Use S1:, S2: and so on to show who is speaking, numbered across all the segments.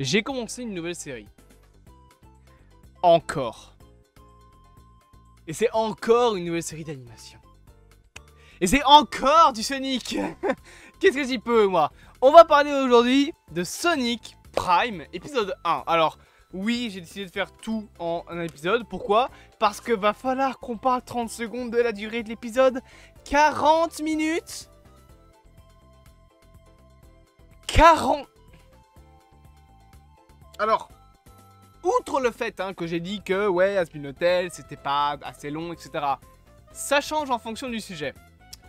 S1: J'ai commencé une nouvelle série. Encore. Et c'est encore une nouvelle série d'animation. Et c'est encore du Sonic. Qu'est-ce que j'y peux, moi? On va parler aujourd'hui de Sonic Prime, épisode 1. Alors, oui, j'ai décidé de faire tout en un épisode. Pourquoi? Parce que va falloir qu'on parle 30 secondes de la durée de l'épisode. 40 minutes. 40. Alors, outre le fait que j'ai dit que, ouais, Asmin Hotel, c'était pas assez long, etc. Ça change en fonction du sujet.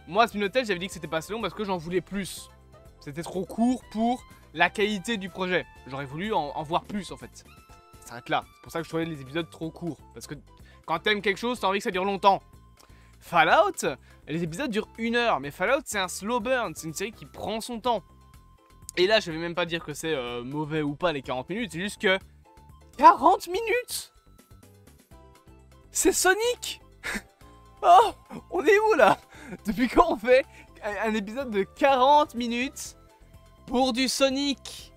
S1: Moi, Asmin Hotel, j'avais dit que c'était pas assez long parce que j'en voulais plus. C'était trop court pour la qualité du projet. J'aurais voulu en voir plus, en fait. Ça s'arrête là. C'est pour ça que je trouvais les épisodes trop courts. Parce que quand t'aimes quelque chose, t'as envie que ça dure longtemps. Fallout, les épisodes durent 1 heure. Mais Fallout, c'est un slow burn. C'est une série qui prend son temps. Et là, je vais même pas dire que c'est mauvais ou pas les 40 minutes. C'est juste que 40 minutes. C'est Sonic. Oh, on est où là? Depuis quand on fait un épisode de 40 minutes pour du Sonic?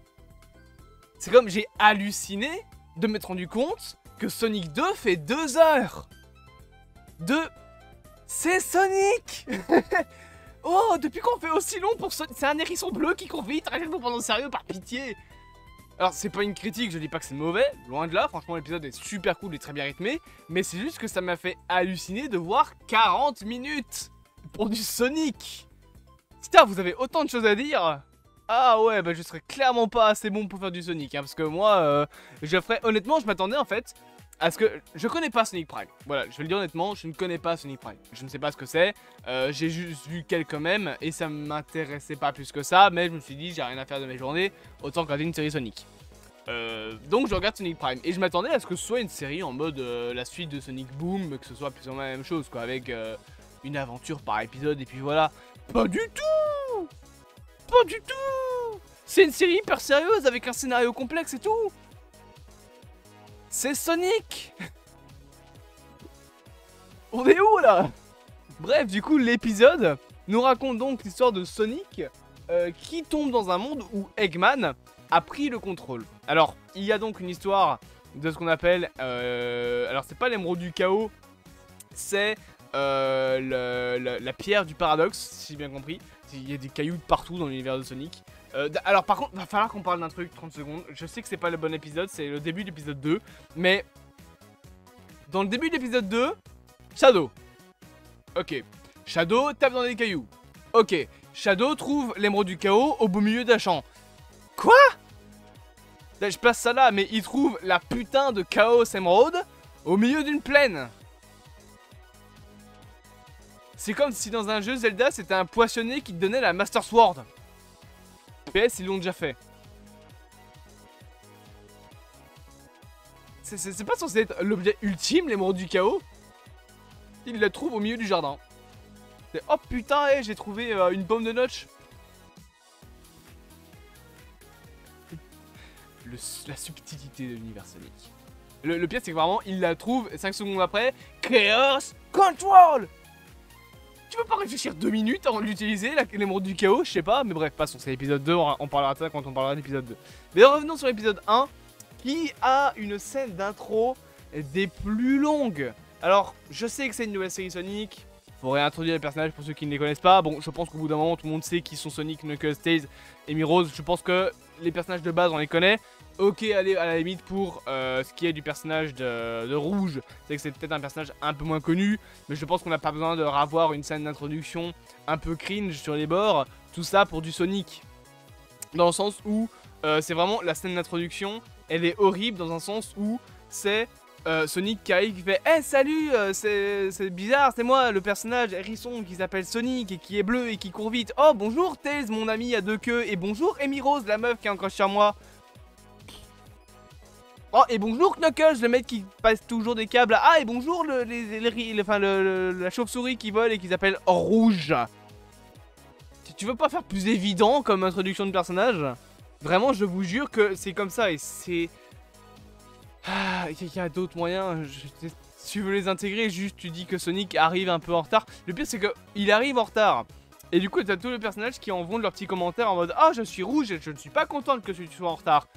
S1: C'est comme j'ai halluciné de m'être rendu compte que Sonic 2 fait 2 heures. C'est Sonic. Oh, depuis quand on fait aussi long pour Sonic? C'est un hérisson bleu qui court vite, arrêtez de vous prendre au sérieux, par pitié. Alors, c'est pas une critique, je dis pas que c'est mauvais, loin de là, franchement l'épisode est super cool et très bien rythmé, mais c'est juste que ça m'a fait halluciner de voir 40 minutes pour du Sonic. Putain, vous avez autant de choses à dire? Ah ouais, bah je serais clairement pas assez bon pour faire du Sonic, parce que moi, je ferais, honnêtement, je m'attendais en fait à ce que, je connais pas Sonic Prime, voilà, je vais le dire honnêtement, je ne connais pas Sonic Prime, je ne sais pas ce que c'est, j'ai juste vu quelques mèmes, et ça m'intéressait pas plus que ça, mais je me suis dit, j'ai rien à faire de mes journées, autant regarder une série Sonic. Donc je regarde Sonic Prime, et je m'attendais à ce que ce soit une série en mode la suite de Sonic Boom, que ce soit plus ou moins la même chose, quoi, avec une aventure par épisode, et puis voilà. Pas du tout! Pas du tout! C'est une série hyper sérieuse, avec un scénario complexe et tout! C'est Sonic. On est où là? Bref, du coup, l'épisode nous raconte donc l'histoire de Sonic qui tombe dans un monde où Eggman a pris le contrôle. Alors, il y a donc une histoire de ce qu'on appelle... alors, c'est pas l'émeraude du chaos, c'est la pierre du paradoxe, si j'ai bien compris. Il y a des cailloux de partout dans l'univers de Sonic. Alors par contre, va falloir qu'on parle d'un truc, 30 secondes. Je sais que c'est pas le bon épisode, c'est le début de l'épisode 2. Mais dans le début de l'épisode 2, Shadow. Ok. Shadow tape dans des cailloux. Ok. Shadow trouve l'émeraude du chaos au beau milieu d'un champ. Quoi? Là, je place ça là, mais il trouve la putain de Chaos Emerald au milieu d'une plaine. C'est comme si dans un jeu Zelda, c'était un poissonnier qui te donnait la Master Sword. PS, ils l'ont déjà fait. C'est pas censé être l'objet ultime, l'émeraude du chaos. Il la trouve au milieu du jardin. Oh putain, hey, j'ai trouvé une pomme de notch. La subtilité de l'univers Sonic. Le pire, c'est que vraiment, il la trouve 5 secondes après. Chaos Control! Tu peux pas réfléchir 2 minutes avant de l'utiliser, l'émeraude du chaos, je sais pas, mais bref, passons, c'est l'épisode 2, on parlera de ça quand on parlera de l'épisode 2. Mais revenons sur l'épisode 1, qui a une scène d'intro des plus longues. Alors, je sais que c'est une nouvelle série Sonic, faut réintroduire les personnages pour ceux qui ne les connaissent pas. Bon, je pense qu'au bout d'un moment, tout le monde sait qui sont Sonic, Knuckles, Tails et Miros. Je pense que les personnages de base, on les connaît. Ok, allez, à la limite, pour ce qui est du personnage de Rouge, c'est que c'est peut-être un personnage un peu moins connu, mais je pense qu'on n'a pas besoin de revoir une scène d'introduction un peu cringe sur les bords, tout ça pour du Sonic. Dans le sens où c'est vraiment la scène d'introduction, elle est horrible dans un sens où c'est Sonic qui arrive, qui fait « Hey, salut, c'est bizarre, c'est moi, le personnage hérisson qui s'appelle Sonic et qui est bleu et qui court vite. Oh, bonjour Tails, mon ami à 2 queues, et bonjour Amy Rose, la meuf qui est encore sur moi. » Oh, et bonjour Knuckles, le mec qui passe toujours des câbles. Ah, et bonjour la chauve-souris qui vole et qui s'appelle Rouge. Tu veux pas faire plus évident comme introduction de personnage? Vraiment, je vous jure que c'est comme ça et c'est... Ah, il y a d'autres moyens. Si tu veux les intégrer, juste tu dis que Sonic arrive un peu en retard. Le pire, c'est qu'il arrive en retard. Et du coup, t'as tous les personnages qui en vont de leurs petits commentaires en mode « Ah, je suis rouge et je ne suis pas contente que tu sois en retard. »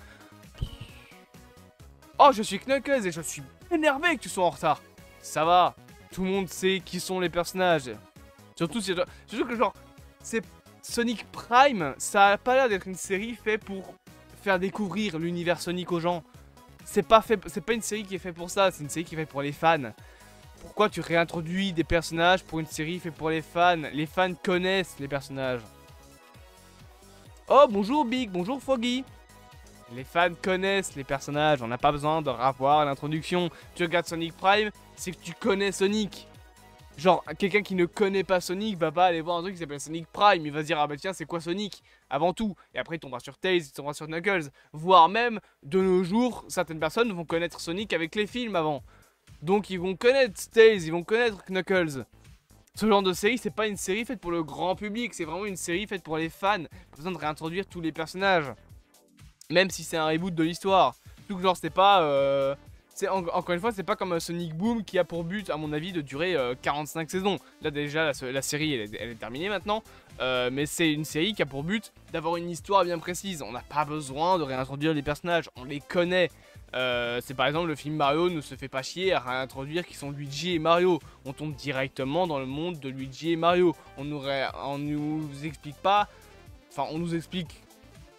S1: Oh, je suis Knuckles et je suis énervé que tu sois en retard. Ça va, tout le monde sait qui sont les personnages. Surtout que genre, c'est Sonic Prime, ça a pas l'air d'être une série faite pour faire découvrir l'univers Sonic aux gens. C'est pas une série qui est faite pour ça, c'est une série qui est faite pour les fans. Pourquoi tu réintroduis des personnages pour une série faite pour les fans? Les fans connaissent les personnages. Oh, bonjour Big, bonjour Foggy. Les fans connaissent les personnages, on n'a pas besoin de revoir l'introduction. Tu regardes Sonic Prime, c'est que tu connais Sonic. Genre, quelqu'un qui ne connaît pas Sonic va pas aller voir un truc qui s'appelle Sonic Prime. Il va se dire, ah bah tiens, c'est quoi Sonic? Avant tout. Et après, il tombera sur Tails, il tombera sur Knuckles. Voire même, de nos jours, certaines personnes vont connaître Sonic avec les films avant. Donc, ils vont connaître Tails, ils vont connaître Knuckles. Ce genre de série, c'est pas une série faite pour le grand public. C'est vraiment une série faite pour les fans. Pas besoin de réintroduire tous les personnages. Même si c'est un reboot de l'histoire. Tout que genre, c'est pas... encore une fois, c'est pas comme Sonic Boom qui a pour but, à mon avis, de durer 45 saisons. Là, déjà, la série, elle est terminée maintenant. Mais c'est une série qui a pour but d'avoir une histoire bien précise. On n'a pas besoin de réintroduire les personnages, on les connaît. C'est par exemple le film Mario ne se fait pas chier à réintroduire qui sont Luigi et Mario. On tombe directement dans le monde de Luigi et Mario. On nous explique pas... Enfin, on nous explique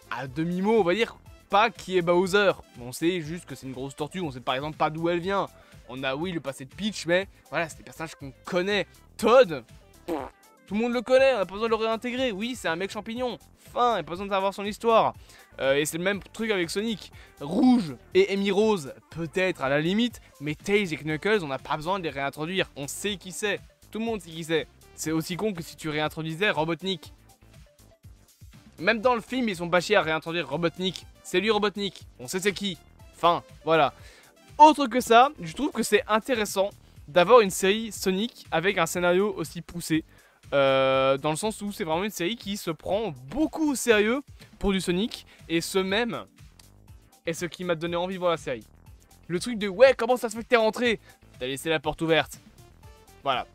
S1: à demi-mot, on va dire... Pas qui est Bowser, on sait juste que c'est une grosse tortue, on sait par exemple pas d'où elle vient. On a oui le passé de Peach, mais voilà, c'est des personnages qu'on connaît. Todd, tout le monde le connaît, on a pas besoin de le réintégrer. Oui, c'est un mec champignon, fin, il n'y a pas besoin de savoir son histoire. Et c'est le même truc avec Sonic. Rouge et Amy Rose, peut-être à la limite, mais Tails et Knuckles, on n'a pas besoin de les réintroduire. On sait qui c'est, tout le monde sait qui c'est. C'est aussi con que si tu réintroduisais Robotnik. Même dans le film, ils sont pas chiés à réintroduire Robotnik. C'est lui Robotnik, on sait c'est qui. Enfin, voilà. Autre que ça, je trouve que c'est intéressant d'avoir une série Sonic avec un scénario aussi poussé. Dans le sens où c'est vraiment une série qui se prend beaucoup au sérieux pour du Sonic. Et ce même est ce qui m'a donné envie de voir la série. Le truc de ouais, comment ça se fait que t'es rentré? T'as laissé la porte ouverte. Voilà.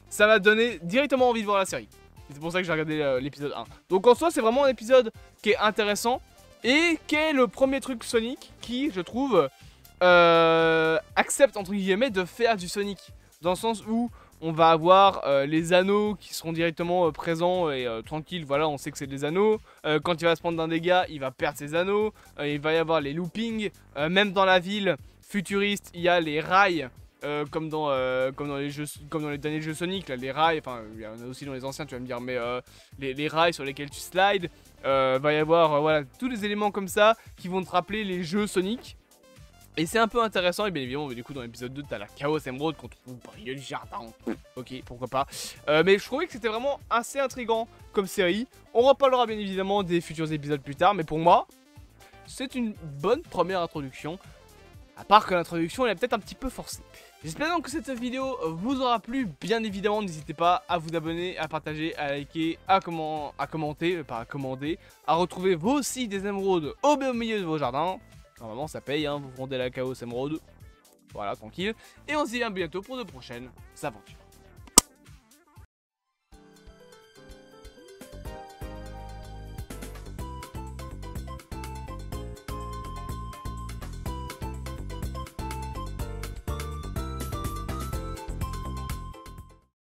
S1: Ça m'a donné directement envie de voir la série. C'est pour ça que j'ai regardé l'épisode 1. Donc en soi, c'est vraiment un épisode qui est intéressant. Et qui est le premier truc Sonic qui, je trouve, accepte, entre guillemets, de faire du Sonic. Dans le sens où on va avoir les anneaux qui seront directement présents et tranquilles, voilà, on sait que c'est des anneaux. Quand il va se prendre d'un dégât, il va perdre ses anneaux. Il va y avoir les loopings. Même dans la ville futuriste, il y a les rails. Comme dans les derniers jeux Sonic, là, les rails, enfin il y en a aussi dans les anciens, tu vas me dire, mais les rails sur lesquels tu slides, va y avoir voilà, tous les éléments comme ça qui vont te rappeler les jeux Sonic. Et c'est un peu intéressant, et bien évidemment, du coup dans l'épisode 2, t'as la Chaos Emerald qu'on trouve au milieu du jardin. Ok, pourquoi pas. Mais je trouvais que c'était vraiment assez intriguant comme série. On reparlera bien évidemment des futurs épisodes plus tard, mais pour moi, c'est une bonne première introduction. À part que l'introduction elle est peut-être un petit peu forcée. J'espère donc que cette vidéo vous aura plu. Bien évidemment, n'hésitez pas à vous abonner, à partager, à liker, à commenter, pas à commander, à retrouver vous aussi des émeraudes au milieu de vos jardins. Normalement ça paye, hein, vous vendez la Chaos Emerald. Voilà, tranquille. Et on se dit à bientôt pour de prochaines aventures.